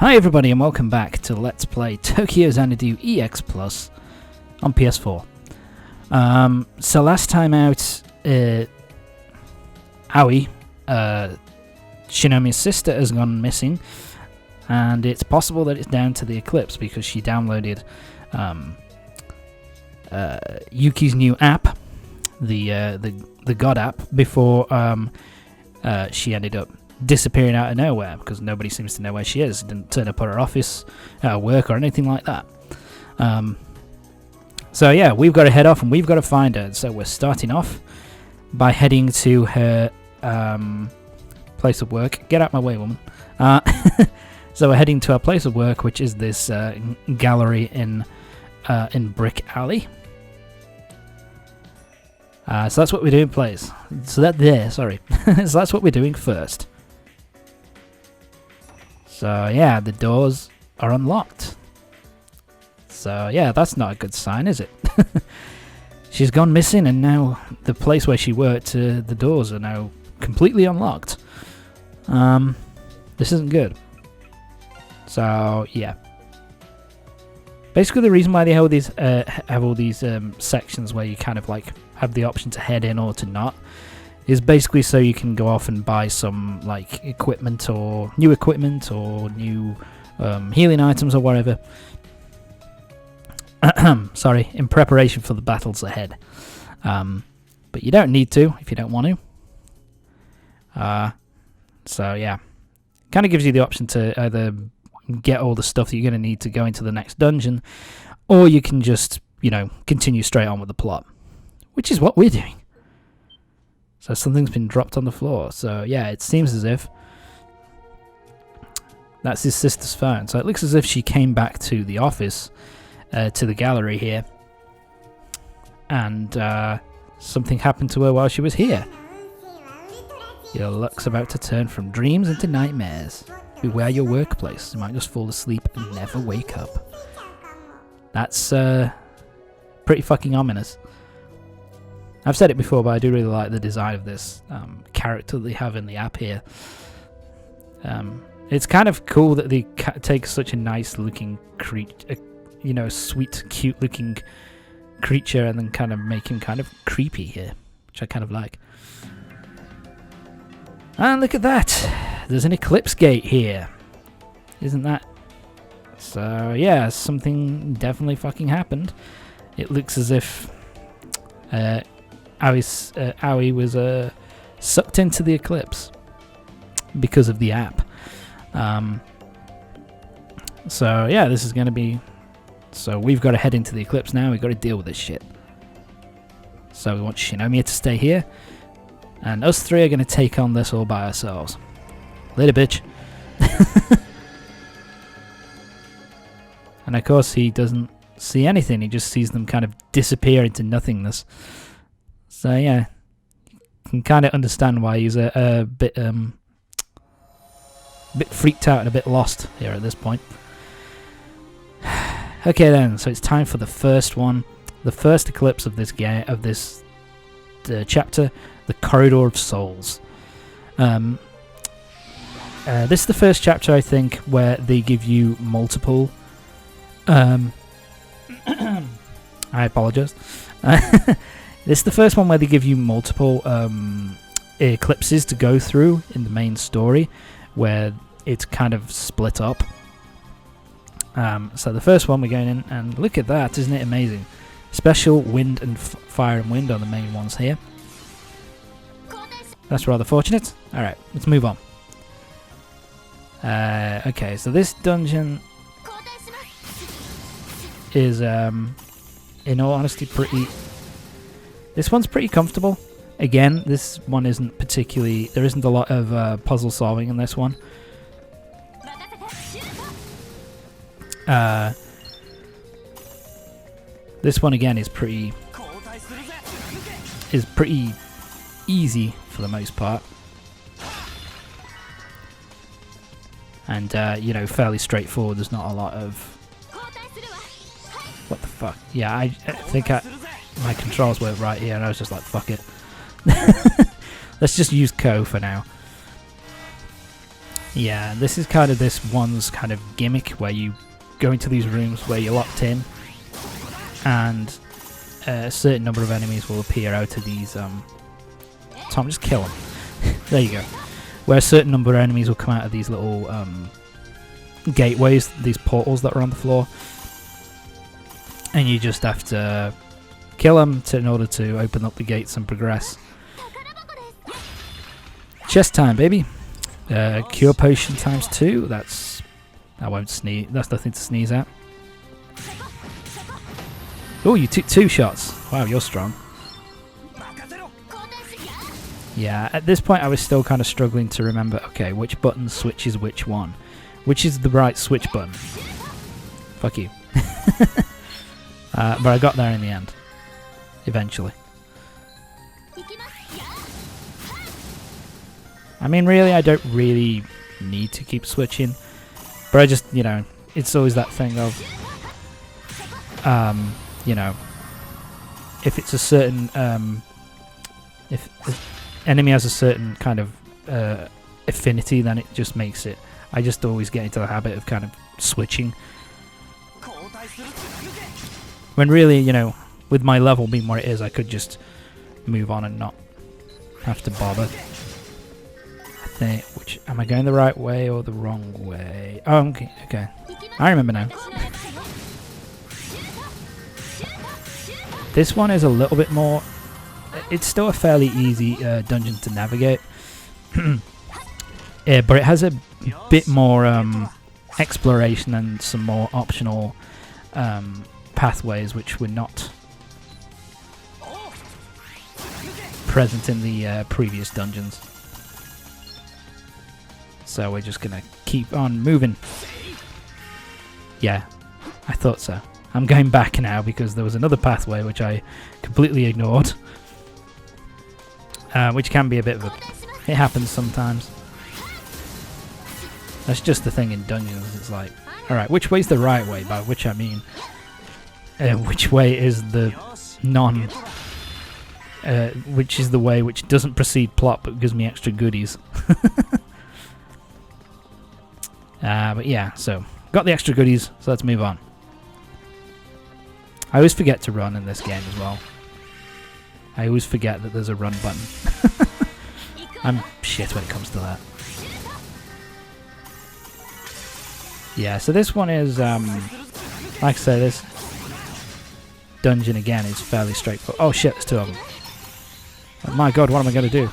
Hi everybody and welcome back to Let's Play Tokyo Xanadu EX Plus on PS4. So last time out, Aoi, Shinomi's sister, has gone missing, and it's possible that it's down to the Eclipse because she downloaded Yuuki's new app, the God app, before she ended up disappearing out of nowhere because nobody seems to know where she is. Didn't turn up at her office, work, or anything like that. So yeah, we've got to head off and we've got to find her. So we're starting off by heading to her place of work. Get out my way, woman. So we're heading to our place of work, which is this gallery in Brick Alley. So that's what we're doing, please. So so that's what we're doing first. So yeah, the doors are unlocked. So yeah, that's not a good sign, is it? She's gone missing, and now the place where she worked, the doors are now completely unlocked. This isn't good. So yeah. Basically, the reason why they have all these sections where you kind of like have the option to head in or to not is basically so you can go off and buy some like equipment or new healing items or whatever. Sorry, in preparation for the battles ahead. But you don't need to if you don't want to. So yeah, kind of gives you the option to either get all the stuff that you're going to need to go into the next dungeon, or you can just, continue straight on with the plot, which is what we're doing. So something's been dropped on the floor. So yeah, it seems as if that's his sister's phone. So it looks as if she came back to the office, to the gallery here, and something happened to her while she was here. Your luck's about to turn from dreams into nightmares. Beware your workplace. You might just fall asleep and never wake up. That's pretty fucking ominous. I've said it before, but I do really like the design of this character they have in the app here. It's kind of cool that they take such a nice looking creature, sweet, cute looking creature, and then kind of make him kind of creepy here, which I kind of like. And look at that! There's an Eclipse gate here. Isn't that? So yeah, something definitely fucking happened. It looks as if Aoi was sucked into the Eclipse because of the app. So yeah, this is going to be... So we've got to head into the Eclipse now. We've got to deal with this shit. So we want Shinomiya to stay here, and us three are going to take on this all by ourselves. Later, bitch. And of course he doesn't see anything. He just sees them kind of disappear into nothingness. So yeah, you can kind of understand why he's a bit freaked out and a bit lost here at this point. Okay then, so it's time for the first one, the first Eclipse of this game, of this chapter, the Corridor of Souls. This is the first chapter, I think, where they give you multiple. I apologize. This is the first one where they give you multiple eclipses to go through in the main story, where it's kind of split up. So the first one we're going in, and look at that, isn't it amazing? Special wind and fire and wind are the main ones here. That's rather fortunate. Alright, let's move on. Okay, so this dungeon is, in all honesty, this one's pretty comfortable. Again, this one isn't particularly... There isn't a lot of puzzle solving in this one. This one again is pretty easy for the most part, and fairly straightforward. There's not a lot of... What the fuck? Yeah, I think my controls weren't right here, and I was just like, fuck it. Let's just use Ko for now. Yeah, this is kind of this one's kind of gimmick where you go into these rooms where you're locked in, and a certain number of enemies will appear out of these. Tom, just kill them. There you go. Where a certain number of enemies will come out of these little gateways, these portals that are on the floor, and you just have to kill them in order to open up the gates and progress. Chest time, baby. Cure potion times 2. I won't sneeze. That's nothing to sneeze at. Oh, you took 2 shots. Wow, you're strong. Yeah, at this point I was still kind of struggling to remember, okay, which button switches which one. Which is the right switch button. Fuck you. But I got there in the end. Eventually. I mean, really, I don't really need to keep switching. But I just, you know, it's always that thing of, you know, if it's a certain, if the enemy has a certain kind of affinity, then it just makes it, I just always get into the habit of kind of switching. When really, you know, with my level being what it is, I could just move on and not have to bother. Which, am I going the right way or the wrong way? Oh, okay, okay. I remember now. This one is a little bit more... It's still a fairly easy dungeon to navigate. Yeah, but it has a bit more exploration and some more optional pathways which were not present in the previous dungeons. So we're just gonna keep on moving. Yeah, I thought so. I'm going back now because there was another pathway which I completely ignored. Which can be a bit of a... It happens sometimes. That's just the thing in dungeons. It's like, alright, which way's the right way? By which I mean, which way is the non... which is the way which doesn't precede plot but gives me extra goodies. But yeah, so got the extra goodies, so let's move on. I always forget to run in this game as well. I always forget that there's a run button. I'm shit when it comes to that. Yeah, so this one is, like I say, this dungeon again is fairly straightforward. Oh shit, there's 2 of them. Oh my god, what am I going to do?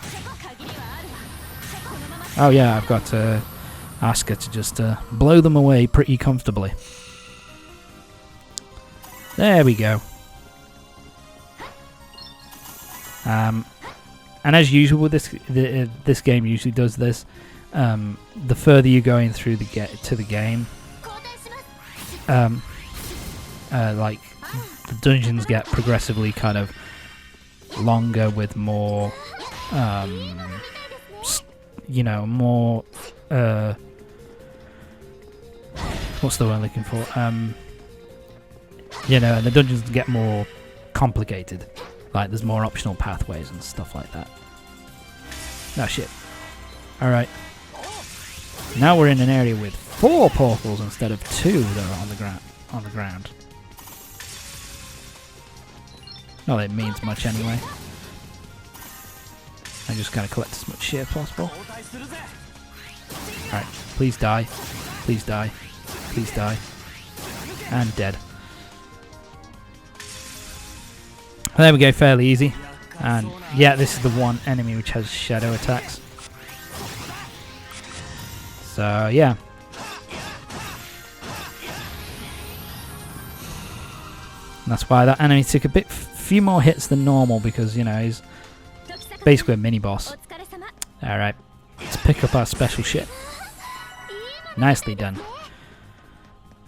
Oh yeah, I've got to ask her to just blow them away pretty comfortably. There we go. And as usual with this, this game usually does this. The further you go in through the game, like the dungeons get progressively kind of longer with more, you know, more. What's the word I'm looking for? You know, and the dungeons get more complicated. Like, there's more optional pathways and stuff like that. Oh shit. Alright. Now we're in an area with 4 portals instead of 2 that are on the ground. Not that it means much anyway. I just gotta collect as much shit as possible. Alright, please die. Please die. Please die. And dead. There we go, fairly easy. And yeah, this is the one enemy which has shadow attacks. So yeah. And that's why that enemy took a few more hits than normal, because, you know, he's basically a mini boss. Alright, let's pick up our special shit. Nicely done.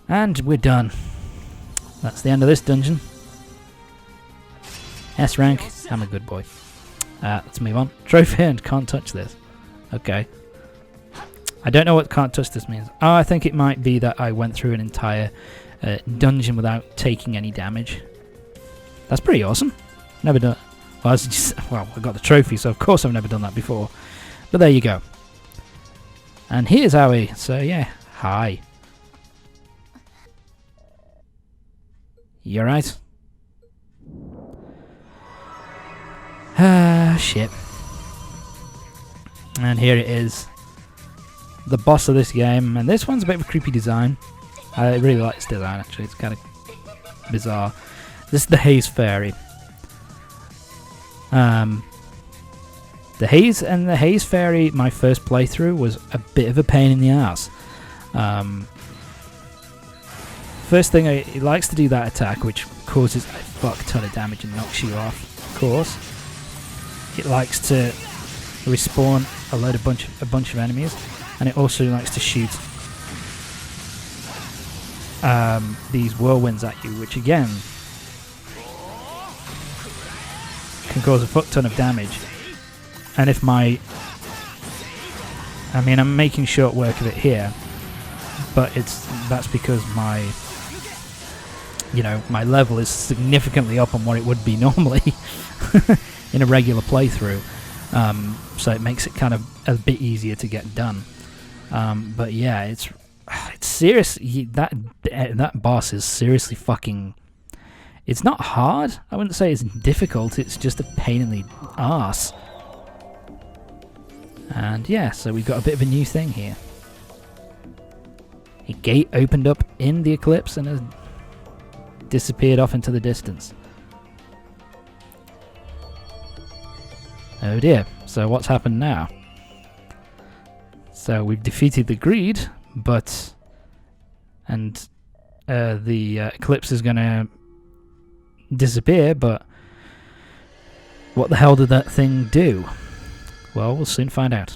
And we're done. That's the end of this dungeon. S rank, I'm a good boy. Let's move on. Trophy earned, can't touch this. Okay. I don't know what can't touch this means. Oh, I think it might be that I went through an entire dungeon without taking any damage. That's pretty awesome. Never done. Well, I got the trophy, so of course I've never done that before. But there you go. And here's Aoi. So yeah, hi. You alright? Ah, shit. And here it is. The boss of this game. And this one's a bit of a creepy design. I really like this design, actually. It's kind of bizarre. This is the Haze Fairy. The Haze Fairy, my first playthrough, was a bit of a pain in the ass. First thing, it likes to do that attack, which causes a fuck ton of damage and knocks you off, of course. It likes to respawn a bunch of enemies, and it also likes to shoot these whirlwinds at you, which again can cause a fuck ton of damage. And if I'm making short work of it here, but that's because my level is significantly up on what it would be normally in a regular playthrough, so it makes it kind of a bit easier to get done. But yeah, it's serious. That boss is seriously fucking. It's not hard. I wouldn't say it's difficult. It's just a pain in the arse. And yeah, so we've got a bit of a new thing here. A gate opened up in the Eclipse and has disappeared off into the distance. Oh dear, so what's happened now? So we've defeated the Greed, but... And the Eclipse is gonna disappear, but... What the hell did that thing do? Well, we'll soon find out.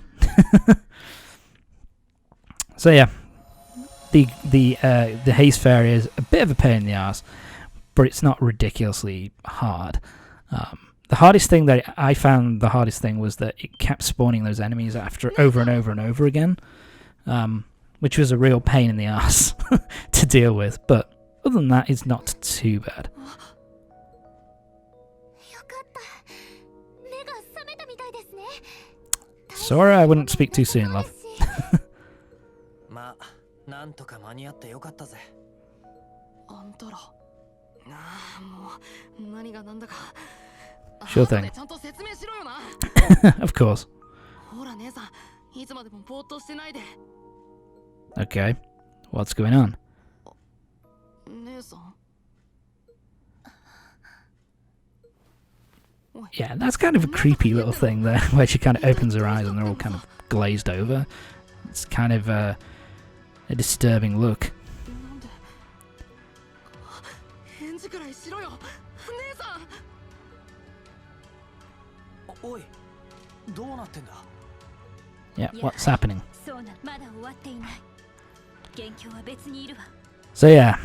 So yeah, the Haze Fairy is a bit of a pain in the ass, but it's not ridiculously hard. The hardest thing that I found was that it kept spawning those enemies over and over and over again, which was a real pain in the ass to deal with. But other than that, it's not too bad. Sorry, I wouldn't speak too soon, love. Sure thing. Of course. Okay, what's going on? Yeah, that's kind of a creepy little thing there, where she kind of opens her eyes and they're all kind of glazed over. It's kind of a disturbing look. Yeah, what's happening? So yeah,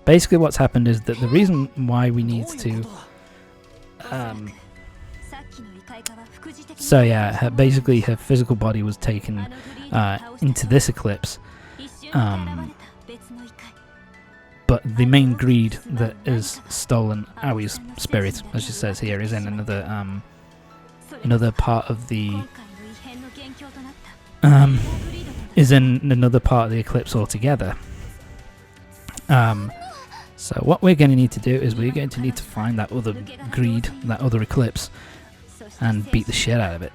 basically what's happened is that the reason why we need to... So yeah, basically her physical body was taken into this Eclipse, but the main Greed that has stolen Aoi's spirit, as she says here, is in another part of the Eclipse altogether. So what we're going to need to do is we're going to need to find that other Greed, that other Eclipse, and beat the shit out of it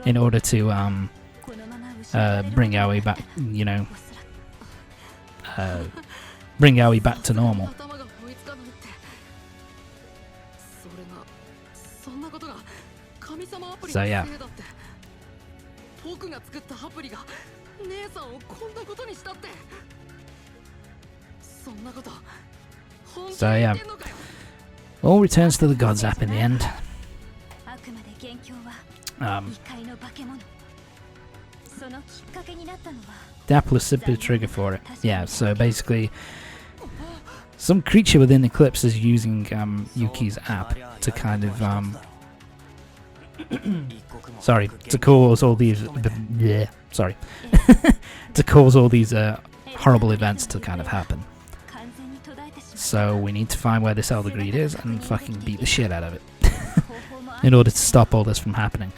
in order to bring Aoi back, bring Aoi back to normal. So yeah. So yeah, all returns to the Gods app in the end. The apple is simply a trigger for it. Yeah, so basically, some creature within Eclipse is using Yuuki's app to kind of to cause all these to cause all these horrible events to kind of happen. So we need to find where this Elder Greed is and fucking beat the shit out of it in order to stop all this from happening.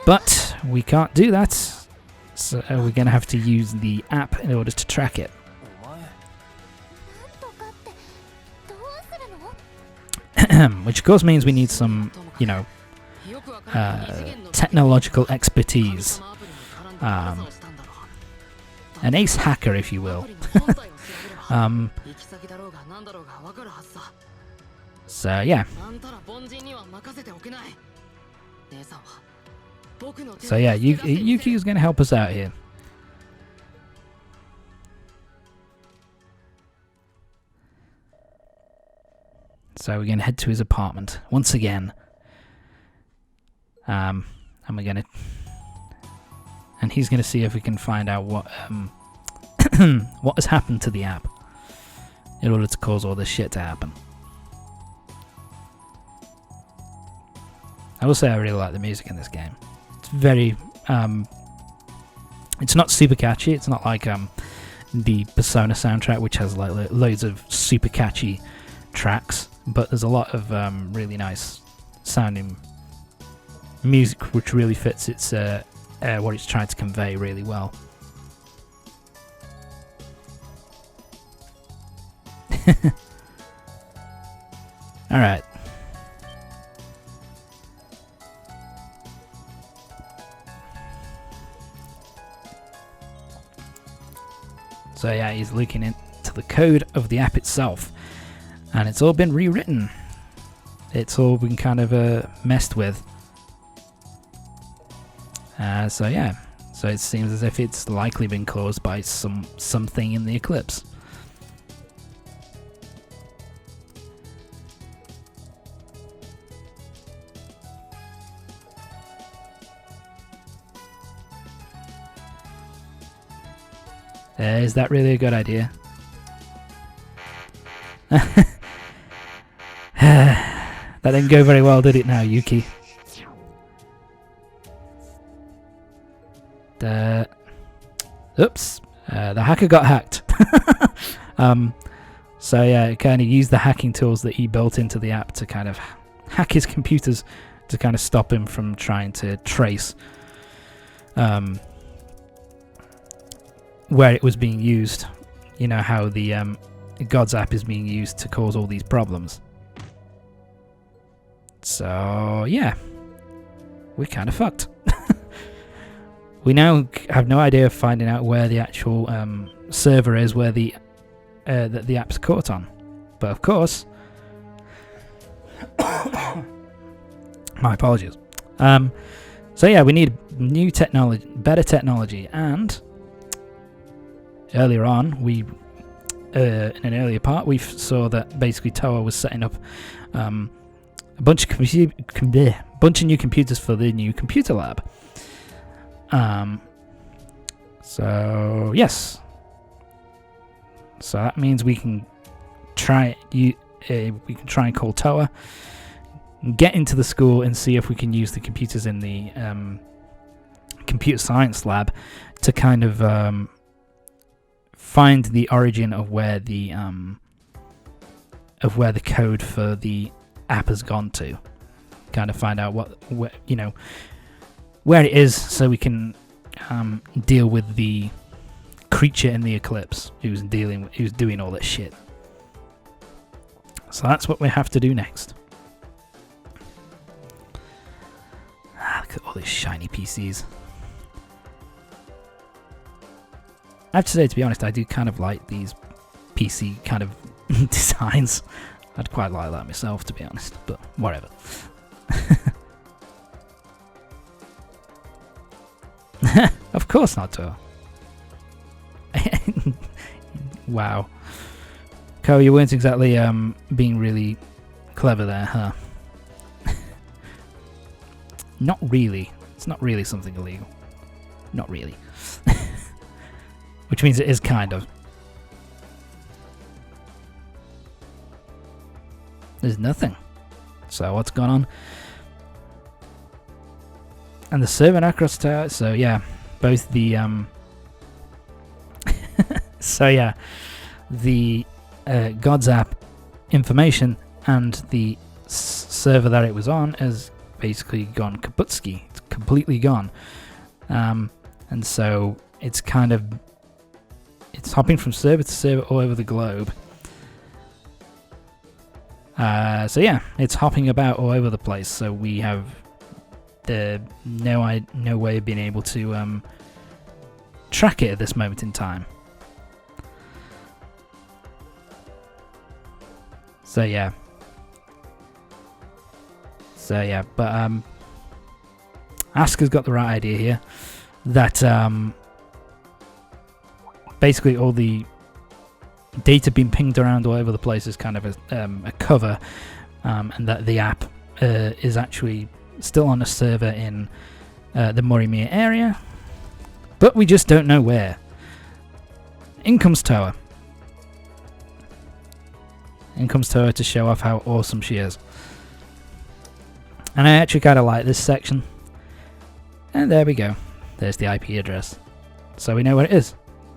But we can't do that. So we're going to have to use the app in order to track it. Which of course means we need some, you know, technological expertise. An ace hacker, if you will. So yeah. So yeah, Yuuki is going to help us out here. So we're going to head to his apartment once again. And we're going to... And he's going to see if we can find out what what has happened to the app in order to cause all this shit to happen. I will say I really like the music in this game. It's very... it's not super catchy. It's not like the Persona soundtrack, which has like loads of super catchy tracks. But there's a lot of really nice sounding music, which really fits its what it's trying to convey really well. All right. So yeah, he's looking into the code of the app itself. And it's all been rewritten. It's all been kind of messed with. So yeah. So it seems as if it's likely been caused by something in the Eclipse. Is that really a good idea? That didn't go very well, did it now, Yuuki? Oops. The hacker got hacked. So yeah, kind of used the hacking tools that he built into the app to kind of hack his computers to kind of stop him from trying to trace where it was being used. You know how the God's app is being used to cause all these problems. So yeah, we're kind of fucked. We now have no idea of finding out where the actual server is, where the that the app's caught on. But of course, my apologies. So yeah, we need new technology, better technology, and earlier on, we in an earlier part, we saw that basically Towa was setting up a bunch of new computers for the new computer lab. So yes, so that means we can try and call Towa, get into the school, and see if we can use the computers in the computer science lab to kind of find the origin of where the code for the app has gone to. Kind of find out where it is, so we can deal with the creature in the Eclipse who's doing all that shit. So that's what we have to do next. Look at all these shiny PCs. I have to say, to be honest, I do kind of like these PC kind of designs. I'd quite like that myself, to be honest, but whatever. Of course not, Towa. Wow. Ko, you weren't exactly being really clever there, huh? Not really. It's not really something illegal. Not really. Which means it is kind of. There's nothing. So what's going on? And the server across tower. So yeah, both the so yeah, the God's app information and the server that it was on has basically gone kaputski. It's completely gone, And so it's hopping from server to server all over the globe. So yeah, it's hopping about all over the place. So we have no way of being able to track it at this moment in time. So yeah, but Asuka's got the right idea here, that basically all the data being pinged around all over the place is kind of a cover, and that the app is actually still on a server in the Morimiya area, but we just don't know where. In comes Towa. In comes Towa to show off how awesome she is. And I actually kind of like this section. And there we go. There's the IP address. So we know where it is.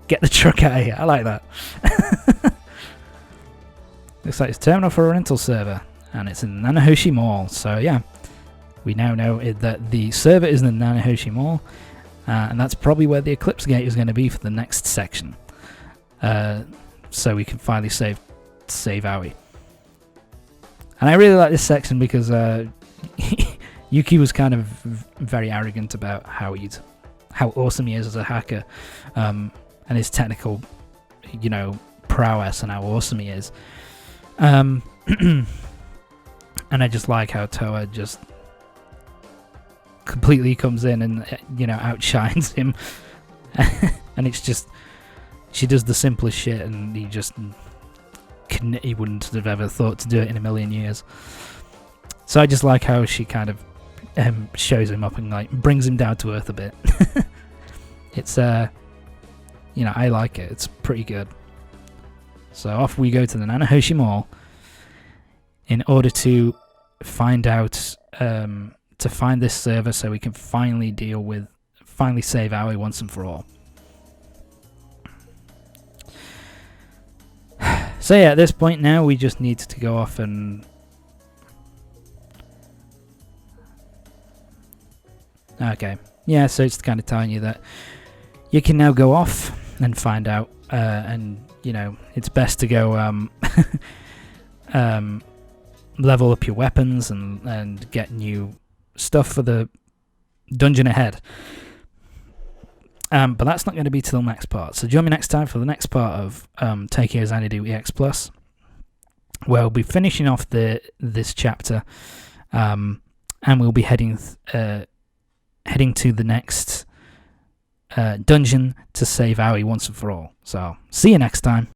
Get the truck out of here. I like that. Looks like it's terminal for a rental server. And it's in Nanahoshi Mall. So yeah, we now know that the server is in the Nanahoshi Mall. And that's probably where the Eclipse gate is going to be for the next section. So we can finally save Aoi. And I really like this section because Yuuki was kind of very arrogant about how awesome he is as a hacker, and his technical, prowess and how awesome he is. And I just like how Towa just completely comes in and outshines him. And it's just, she does the simplest shit, and he wouldn't have ever thought to do it in a million years. So I just like how she kind of shows him up and brings him down to earth a bit. It's I like it. It's pretty good. So off we go to the Nanahoshi Mall in order to find out to find this server so we can finally save Aoi once and for all. So yeah, at this point now we just need to go off and okay. Yeah, so it's kind of telling you that you can now go off and find out, and it's best to go level up your weapons and get new stuff for the dungeon ahead. But that's not going to be till the next part. So join me next time for the next part of Tokyo Xanadu EX Plus, where we'll be finishing off this chapter, and we'll be heading to the next dungeon to save Aoi once and for all. So see you next time.